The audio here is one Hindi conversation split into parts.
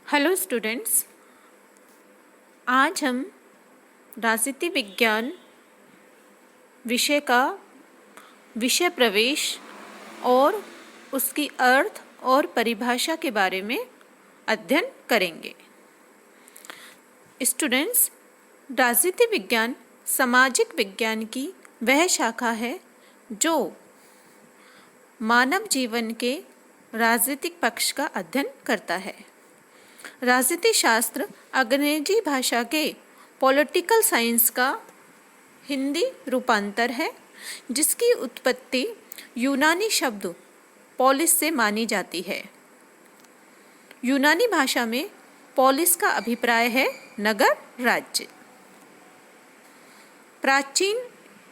हेलो स्टूडेंट्स, आज हम राजनीति विज्ञान विषय का विषय प्रवेश और उसकी अर्थ और परिभाषा के बारे में अध्ययन करेंगे। स्टूडेंट्स, राजनीति विज्ञान सामाजिक विज्ञान की वह शाखा है जो मानव जीवन के राजनीतिक पक्ष का अध्ययन करता है। राजनीति शास्त्र अंग्रेजी भाषा के पॉलिटिकल साइंस का हिंदी रूपांतर है, जिसकी उत्पत्ति यूनानी शब्द पोलिस से मानी जाती है। यूनानी भाषा में पोलिस का अभिप्राय है नगर राज्य। प्राचीन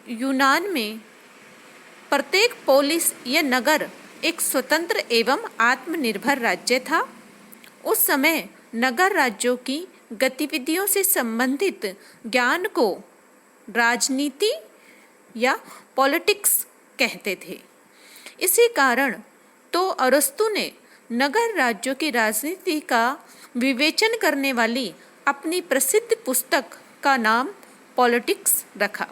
यूनान में प्रत्येक पोलिस या नगर एक स्वतंत्र एवं आत्मनिर्भर राज्य था। उस समय नगर राज्यों की गतिविधियों से संबंधित ज्ञान को राजनीति या पॉलिटिक्स कहते थे। इसी कारण तो अरस्तु ने नगर राज्यों की राजनीति का विवेचन करने वाली अपनी प्रसिद्ध पुस्तक का नाम पॉलिटिक्स रखा।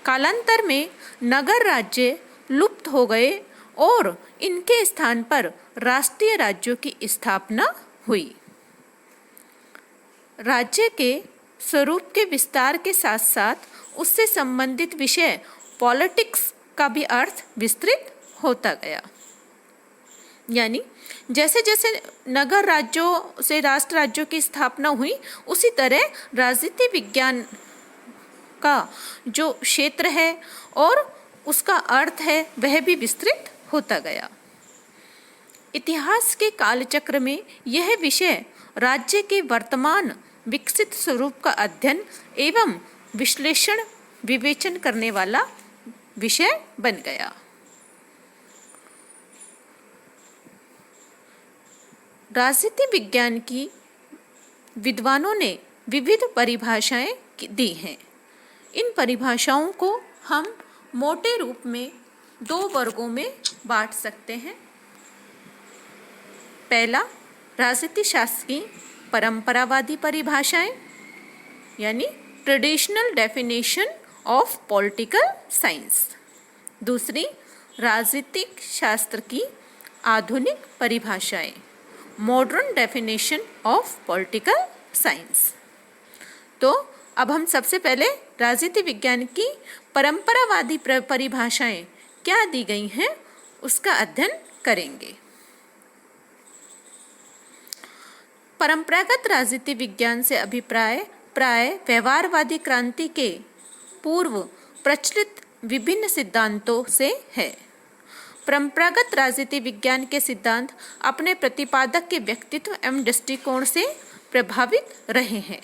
कालांतर में नगर राज्य लुप्त हो गए और इनके स्थान पर राष्ट्रीय राज्यों की स्थापना हुई। राज्य के स्वरूप के विस्तार के साथ साथ उससे संबंधित विषय पॉलिटिक्स का भी अर्थ विस्तृत होता गया। यानी जैसे जैसे नगर राज्यों से राष्ट्र राज्यों की स्थापना हुई, उसी तरह राजनीति विज्ञान का जो क्षेत्र है और उसका अर्थ है वह भी विस्तृत होता गया। इतिहास के कालचक्र में यह विषय राज्य के वर्तमान विकसित स्वरूप का अध्ययन एवं विश्लेषण विवेचन करने वाला विषय बन गया। राजनीति विज्ञान की विद्वानों ने विविध परिभाषाएं दी हैं। इन परिभाषाओं को हम मोटे रूप में दो वर्गों में बांट सकते हैं। पहला, राजनीति शास्त्र की परंपरावादी परिभाषाएं, यानी traditional definition of political science. दूसरी, राजनीतिक शास्त्र की आधुनिक परिभाषाएं, modern definition of political science. तो अब हम सबसे पहले राजनीति विज्ञान की परंपरावादी परिभाषाएं क्या दी गई हैं उसका अध्ययन करेंगे। परंपरागत राजनीति विज्ञान से अभिप्राय प्राय व्यवहारवादी क्रांति के पूर्व प्रचलित विभिन्न सिद्धांतों से है। परंपरागत राजनीति विज्ञान के सिद्धांत अपने प्रतिपादक के व्यक्तित्व एवं दृष्टिकोण से प्रभावित रहे हैं।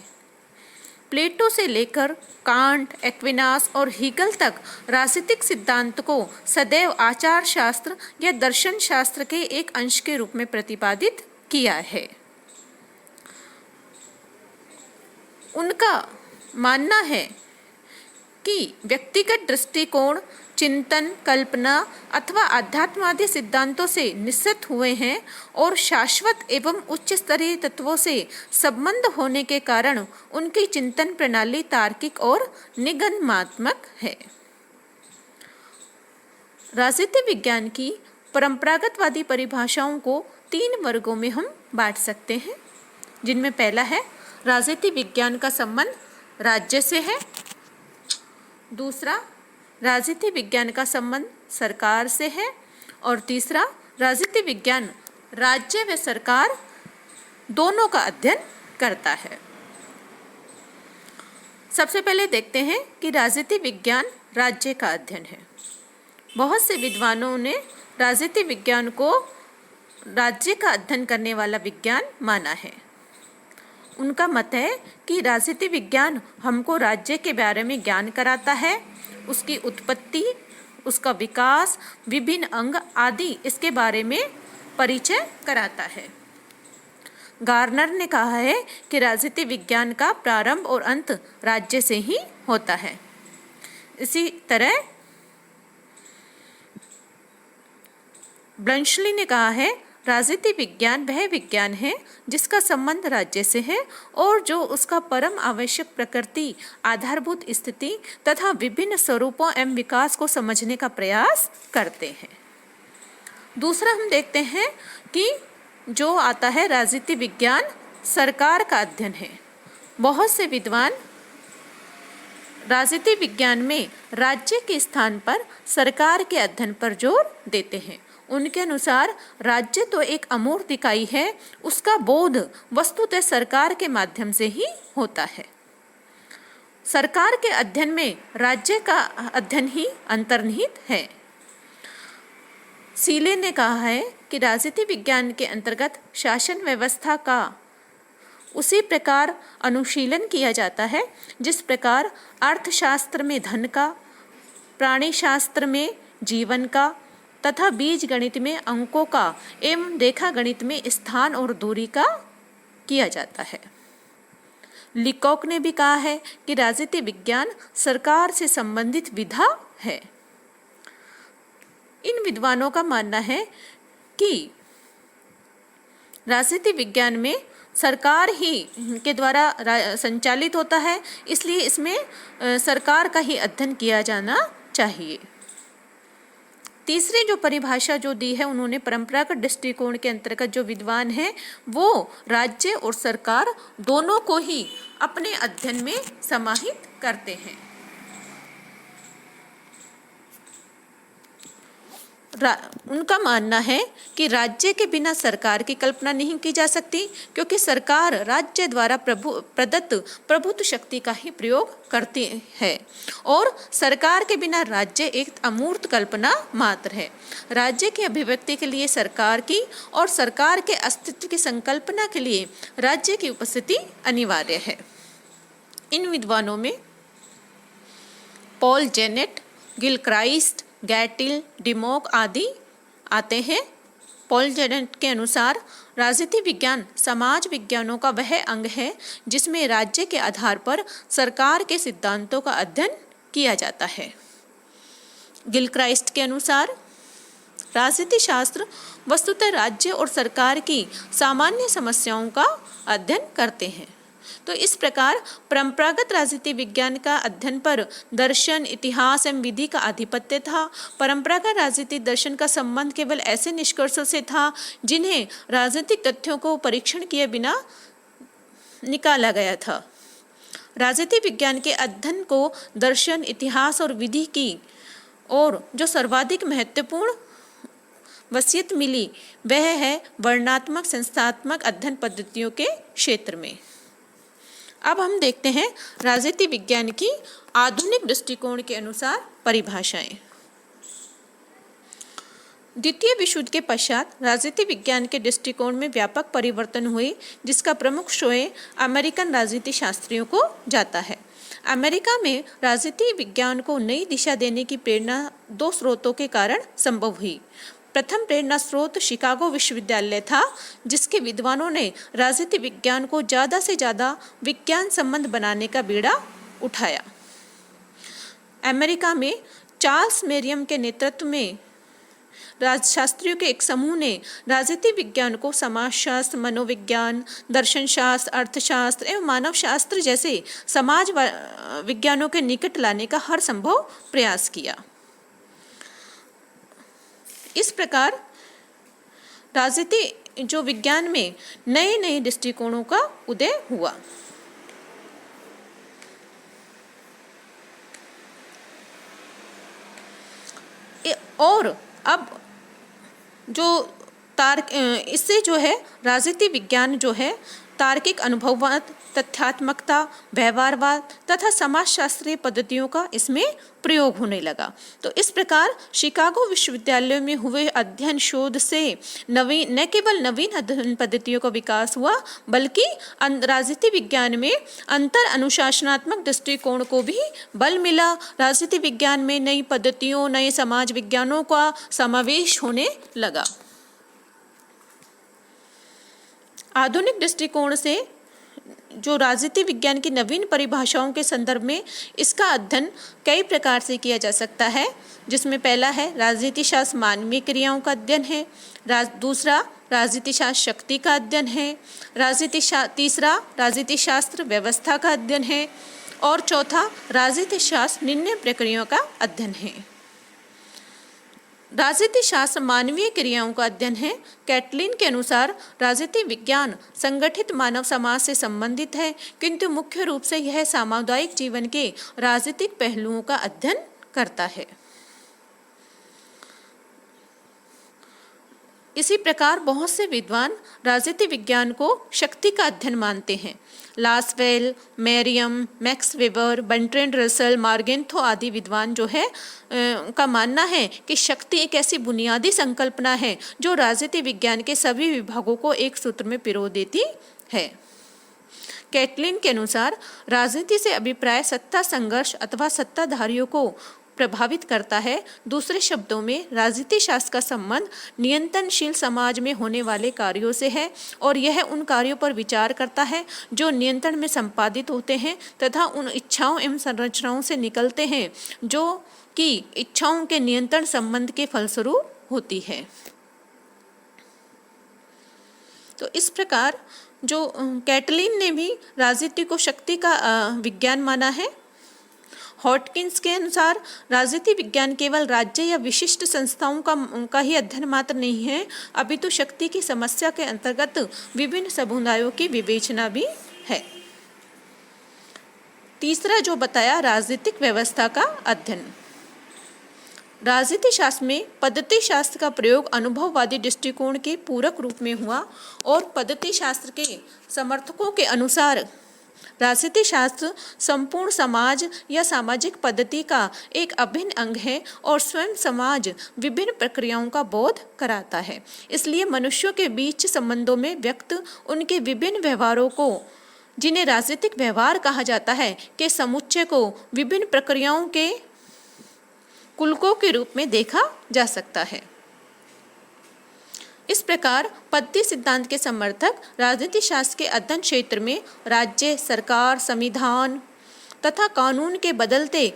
प्लेटो से लेकर कांट, एक्विनास और हीगल तक राजनीतिक सिद्धांत को सदैव आचार शास्त्र या दर्शन शास्त्र के एक अंश के रूप में प्रतिपादित किया है। उनका मानना है कि व्यक्तिगत दृष्टिकोण चिंतन, कल्पना अथवा अध्यात्म आदि सिद्धांतों से निश्चित हुए हैं और शाश्वत एवं उच्च स्तरीय तत्वों से संबंध होने के कारण उनकी चिंतन प्रणाली तार्किक और निगमनात्मक है। राजनीति विज्ञान की परंपरागतवादी परिभाषाओं को तीन वर्गों में हम बांट सकते हैं, जिनमें पहला है राजनीति विज्ञान का संबंध राज्य से है। दूसरा, राजनीति विज्ञान का संबंध सरकार से है। और तीसरा, राजनीति विज्ञान राज्य व सरकार दोनों का अध्ययन करता है। सबसे पहले देखते हैं कि राजनीति विज्ञान राज्य का अध्ययन है। बहुत से विद्वानों ने राजनीति विज्ञान को राज्य का अध्ययन करने वाला विज्ञान माना है। उनका मत है कि राजनीति विज्ञान हमको राज्य के बारे में ज्ञान कराता है, उसकी उत्पत्ति, उसका विकास, विभिन्न अंग आदि इसके बारे में परिचय कराता है। गार्नर ने कहा है कि राजनीति विज्ञान का प्रारंभ और अंत राज्य से ही होता है। इसी तरह ब्लंशली ने कहा है राजनीति विज्ञान वह विज्ञान है जिसका संबंध राज्य से है और जो उसका परम आवश्यक प्रकृति, आधारभूत स्थिति तथा विभिन्न स्वरूपों एवं विकास को समझने का प्रयास करते हैं। दूसरा हम देखते हैं कि जो आता है राजनीति विज्ञान सरकार का अध्ययन है। बहुत से विद्वान राजनीति विज्ञान में राज्य के स्थान पर सरकार के अध्ययन पर जोर देते हैं। उनके अनुसार राज्य तो एक अमूर्त इकाई है, उसका बोध वस्तुतः सरकार के माध्यम से ही होता है। सरकार के अध्ययन में राज्य का अध्ययन ही अंतर्निहित है। सीले ने कहा है कि राजनीति विज्ञान के अंतर्गत शासन व्यवस्था का उसी प्रकार अनुशीलन किया जाता है जिस प्रकार अर्थशास्त्र में धन का, प्राणी शास्त्र में जीवन का तथा बीज गणित में अंकों का एवं रेखा गणित में स्थान और दूरी का किया जाता है। लिकॉक ने भी कहा है कि राजनीति विज्ञान सरकार से संबंधित विधा है। इन विद्वानों का मानना है कि राजनीति विज्ञान में सरकार ही के द्वारा संचालित होता है, इसलिए इसमें सरकार का ही अध्ययन किया जाना चाहिए। तीसरी जो परिभाषा जो दी है उन्होंने परंपरागत दृष्टिकोण के अंतर्गत जो विद्वान हैं वो राज्य और सरकार दोनों को ही अपने अध्ययन में समाहित करते हैं। उनका मानना है कि राज्य के बिना सरकार की कल्पना नहीं की जा सकती, क्योंकि सरकार राज्य द्वारा प्रदत्त प्रभुत्व शक्ति का ही प्रयोग करती है और सरकार के बिना राज्य एक अमूर्त कल्पना मात्र है। राज्य की अभिव्यक्ति के लिए सरकार की और सरकार के अस्तित्व की संकल्पना के लिए राज्य की उपस्थिति अनिवार्य है। इन विद्वानों में पॉल जेनेट, गिलक्राइस्ट, गैटिल, डिमोक आदि आते हैं। पॉल जेनेट के अनुसार राजनीति विज्ञान समाज विज्ञानों का वह अंग है जिसमें राज्य के आधार पर सरकार के सिद्धांतों का अध्ययन किया जाता है। गिलक्राइस्ट के अनुसार राजनीति शास्त्र वस्तुतः राज्य और सरकार की सामान्य समस्याओं का अध्ययन करते हैं। तो इस प्रकार परंपरागत राजनीति विज्ञान का अध्ययन पर दर्शन, इतिहास एवं विधि का आधिपत्य था। परंपरागत राजनीति दर्शन का संबंध केवल ऐसे निष्कर्षों से था जिन्हें राजनीतिक तथ्यों को परीक्षण किए बिना निकाला गया था। राजनीति विज्ञान के अध्ययन को दर्शन, इतिहास और विधि की और जो सर्वाधिक महत्वपूर्ण वसीयत मिली वह है वर्णनात्मक संस्थात्मक अध्ययन पद्धतियों के क्षेत्र में। अब हम देखते हैं राजनीति विज्ञान की आधुनिक दृष्टिकोण के अनुसार परिभाषाएं। द्वितीय विश्व युद्ध के पश्चात राजनीति विज्ञान के दृष्टिकोण में व्यापक परिवर्तन हुए, जिसका प्रमुख श्रेय अमेरिकन राजनीति शास्त्रियों को जाता है। अमेरिका में राजनीति विज्ञान को नई दिशा देने की प्रेरणा दो स्रोतों के कारण संभव हुई। प्रथम प्रेरणा स्रोत शिकागो विश्वविद्यालय था, जिसके विद्वानों ने राजनीति विज्ञान को ज़्यादा से ज़्यादा विज्ञान संबंध बनाने का बीड़ा उठाया। अमेरिका में चार्ल्स मेरियम के नेतृत्व में राजशास्त्रियों के एक समूह ने राजनीति विज्ञान को समाजशास्त्र, मनोविज्ञान, दर्शनशास्त्र, अर्थशास्त्र एवं मानव शास्त्र जैसे समाज विज्ञानों के निकट लाने का हर संभव प्रयास किया। इस प्रकार राजनीति जो विज्ञान में नए नए दृष्टिकोणों का उदय हुआ। और अब जो इससे जो है राजनीति विज्ञान जो है तार्किक अनुभववाद, तथ्यात्मकता, व्यवहारवाद तथा समाजशास्त्रीय पद्धतियों का इसमें प्रयोग होने लगा। तो इस प्रकार शिकागो विश्वविद्यालय में हुए अध्ययन शोध से न केवल नवीन अध्ययन पद्धतियों का विकास हुआ, बल्कि राजनीति विज्ञान में अंतर अनुशासनात्मक दृष्टिकोण को भी बल मिला। राजनीति विज्ञान में नई पद्धतियों, नए समाज विज्ञानों का समावेश होने लगा। आधुनिक दृष्टिकोण से जो राजनीति विज्ञान की नवीन परिभाषाओं के संदर्भ में इसका अध्ययन कई प्रकार से किया जा सकता है, जिसमें पहला है राजनीति शास्त्र मानवीय क्रियाओं का अध्ययन है, दूसरा राजनीति शास्त्र शक्ति का अध्ययन है। तीसरा राजनीति शास्त्र व्यवस्था का अध्ययन है। और चौथा राजनीति शास्त्र निर्णय प्रक्रियाओं का अध्ययन है। राजनीति शास्त्र मानवीय क्रियाओं का अध्ययन है। कैटलिन के अनुसार राजनीति विज्ञान संगठित मानव समाज से संबंधित है, किंतु मुख्य रूप से यह सामुदायिक जीवन के राजनीतिक पहलुओं का अध्ययन करता है। इसी प्रकार बहुत से विद्वान राजनीति विज्ञान को शक्ति का अध्ययन मानते हैं। Lasswell, Merriam, Max Weber, Bertrand Russell, Morgenthau आदि विद्वान जो है का मानना है कि शक्ति एक ऐसी बुनियादी संकल्पना है जो राजनीति विज्ञान के सभी विभागों को एक सूत्र में पिरो देती है। कैटलिन के अनुसार राजनीति से अभिप्राय सत्ता संघर्ष अथवा सत्ताधारियों को प्रभावित करता है। दूसरे शब्दों में राजनीति शास्त्र का संबंध नियंत्रणशील समाज में होने वाले कार्यों से है और यह उन कार्यों पर विचार करता है जो नियंत्रण में संपादित होते हैं तथा उन इच्छाओं एवं संरचनाओं से निकलते हैं जो कि इच्छाओं के नियंत्रण संबंध के फलस्वरूप होती है। तो इस प्रकार जो कैटलिन ने भी राजनीति को शक्ति का विज्ञान माना है। हॉटकिंस के अनुसार राजनीति विज्ञान केवल राज्य या विशिष्ट संस्थाओं का ही अध्ययन मात्र नहीं है, अपितु शक्ति की समस्या के अंतर्गत विभिन्न समुदायों की विवेचना भी है। तीसरा जो बताया राजनीतिक व्यवस्था का अध्ययन। राजनीति शास्त्र में पद्धति शास्त्र का प्रयोग अनुभववादी दृष्टिकोण के पूरक रूप में हुआ और पद्धति शास्त्र के समर्थकों के अनुसार राजनीति शास्त्र संपूर्ण समाज या सामाजिक पद्धति का एक अभिन्न अंग है और स्वयं समाज विभिन्न प्रक्रियाओं का बोध कराता है। इसलिए मनुष्यों के बीच संबंधों में व्यक्त उनके विभिन्न व्यवहारों को, जिन्हें राजनीतिक व्यवहार कहा जाता है, के समुच्चय को विभिन्न प्रक्रियाओं के कुलकों के रूप में देखा जा सकता है। इस प्रकार पद्धति सिद्धांत के समर्थक राजनीति शास्त्र के अध्ययन क्षेत्र में राज्य, सरकार, संविधान तथा कानून के बदलते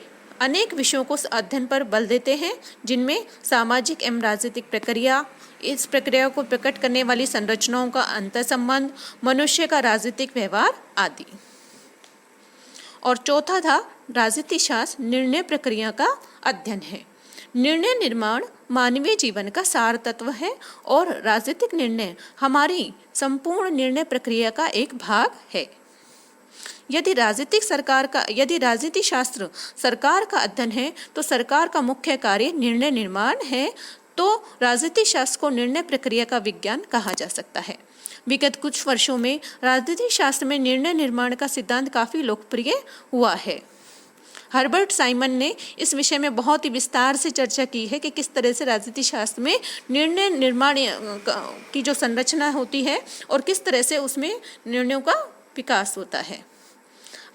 अनेक विषयों को अध्ययन पर बल देते हैं, जिनमें सामाजिक एवं राजनीतिक प्रक्रिया, इस प्रक्रिया को प्रकट करने वाली संरचनाओं का अंतर्संबंध, मनुष्य का राजनीतिक व्यवहार आदि। और चौथा था राजनीति शास्त्र निर्णय प्रक्रिया का अध्ययन है। निर्णय निर्माण मानवीय जीवन का सार तत्व है और राजनीतिक निर्णय हमारी संपूर्ण निर्णय प्रक्रिया का एक भाग है। यदि राजनीति शास्त्र सरकार का अध्ययन है तो सरकार का मुख्य कार्य निर्णय निर्माण है, तो राजनीति शास्त्र को निर्णय प्रक्रिया का विज्ञान कहा जा सकता है। विगत कुछ वर्षों में राजनीति शास्त्र में निर्णय निर्माण का सिद्धांत काफ़ी लोकप्रिय हुआ है। हर्बर्ट साइमन ने इस विषय में बहुत ही विस्तार से चर्चा की है कि किस तरह से राजनीति शास्त्र में निर्णय निर्माण की जो संरचना होती है और किस तरह से उसमें निर्णयों का विकास होता है।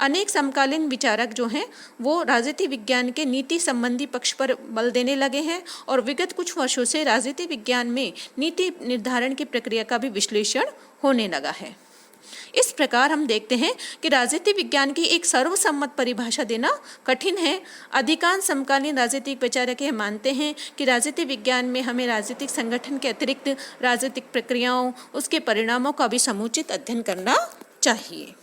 अनेक समकालीन विचारक जो हैं वो राजनीति विज्ञान के नीति संबंधी पक्ष पर बल देने लगे हैं और विगत कुछ वर्षों से राजनीति विज्ञान में नीति निर्धारण की प्रक्रिया का भी विश्लेषण होने लगा है। इस प्रकार हम देखते हैं कि राजनीति विज्ञान की एक सर्वसम्मत परिभाषा देना कठिन है। अधिकांश समकालीन राजनीतिक विचारक यह मानते हैं कि राजनीति विज्ञान में हमें राजनीतिक संगठन के अतिरिक्त राजनीतिक प्रक्रियाओं, उसके परिणामों का भी समुचित अध्ययन करना चाहिए।